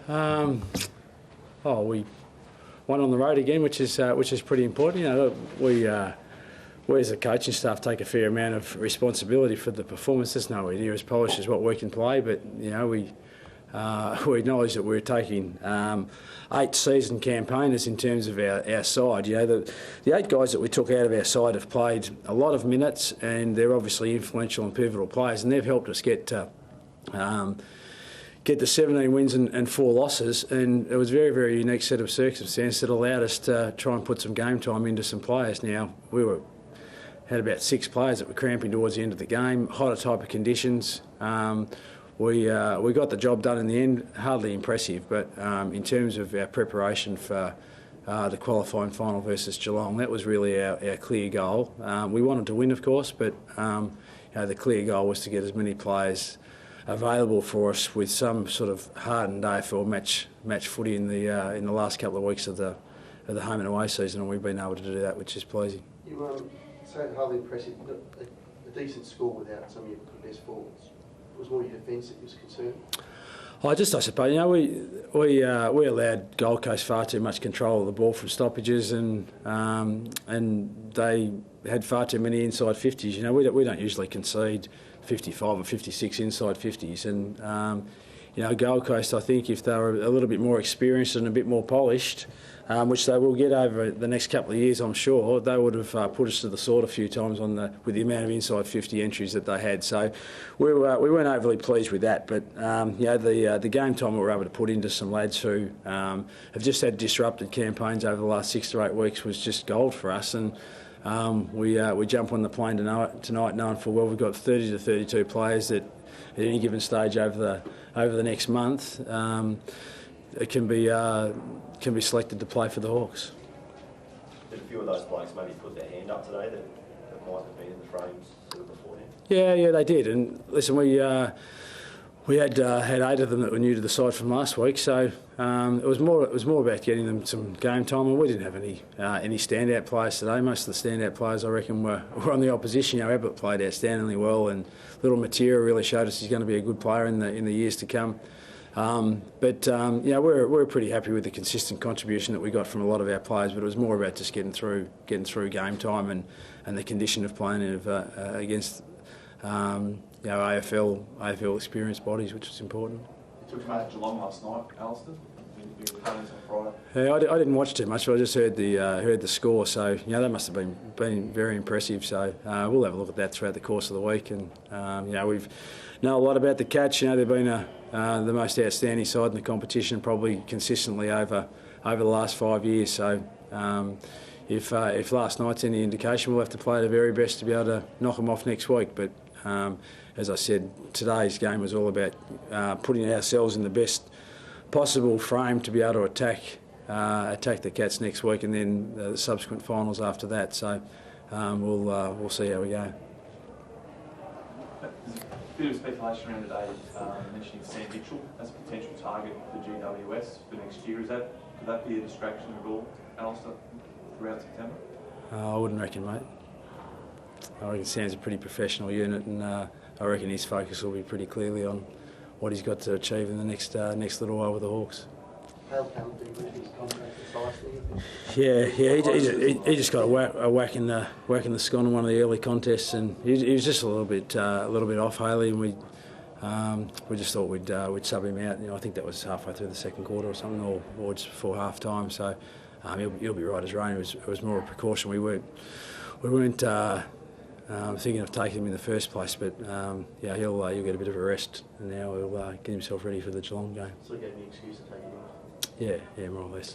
We won on the road again, which is pretty important. You know, we as a coaching staff take a fair amount of responsibility for the performance. There's nowhere near as polished as what we can play, but you know we acknowledge that we're taking 8 seasoned campaigners in terms of our side. You know, the 8 guys that we took out of our side have played a lot of minutes, and they're obviously influential and pivotal players, and they've helped us get to 17 wins and 4 losses, and it was a very, very unique set of circumstances that allowed us to try and put some game time into some players. Now, we had about 6 players that were cramping towards the end of the game, hotter type of conditions. We got the job done in the end, hardly impressive, but in terms of our preparation for the qualifying final versus Geelong, that was really our clear goal. We wanted to win, of course, but you know, the clear goal was to get as many players available for us with some sort of hardened AFL match footy in the last couple of weeks of the home and away season, and we've been able to do that, which is pleasing. You said hardly impressive. You got a decent score without some of your best forwards. It was more your defence that was concerned. I suppose, you know, we allowed Gold Coast far too much control of the ball from stoppages, and they had far too many inside 50s. You know, we don't usually concede 55 or 56 inside 50s, and you know, Gold Coast, I think if they were a little bit more experienced and a bit more polished, which they will get over the next couple of years, I'm sure, they would have put us to the sword a few times with the amount of inside 50 entries that they had. So we weren't overly pleased with that, but you know, the game time we were able to put into some lads who have just had disrupted campaigns over the last 6 to 8 weeks was just gold for us. And we jump on the plane tonight knowing full well we've got 30 to 32 players that at any given stage over the next month it can be selected to play for the Hawks. Did a few of those blokes maybe put their hand up today that might have been in the frames sort of beforehand? Yeah, they did. And listen, we had 8 of them that were new to the side from last week, so it was more about getting them some game time. And we didn't have any standout players today. Most of the standout players, I reckon, were on the opposition. You know, Abbott played outstandingly well, and little Matera really showed us he's going to be a good player in the years to come. But you know, we're pretty happy with the consistent contribution that we got from a lot of our players. But it was more about just getting through game time and the condition of playing against you know, AFL experienced bodies, which was important. You took out Geelong last night, Alistair. On Friday. Yeah, I didn't watch too much, but I just heard the score. So you know, that must have been very impressive. So we'll have a look at that throughout the course of the week. And you know, we've know a lot about the Cats. You know, they've been the most outstanding side in the competition, probably consistently over the last 5 years. So if last night's any indication, we'll have to play the very best to be able to knock them off next week. But as I said, today's game was all about putting ourselves in the best possible frame to be able to attack the Cats next week, and then the subsequent finals after that. So we'll see how we go. There's a bit of speculation around today mentioning Sam Mitchell as a potential target for GWS for next year. Could that be a distraction at all, Alistair, throughout September? I wouldn't reckon, mate. I reckon Sam's a pretty professional unit, and I reckon his focus will be pretty clearly on what he's got to achieve in the next little while with the Hawks. How penalty with his contract precisely? Yeah, he just got a whack in the scone in one of the early contests, and he was just a little bit off, Haley, and we just thought we'd sub him out. You know, I think that was halfway through the second quarter or something, or just before half time. So he'll be right as rain. It was more a precaution. We weren't thinking of taking him in the first place, but yeah, he'll get a bit of a rest, and now he'll get himself ready for the Geelong game. So he gave me an excuse to take him off? Yeah, more or less.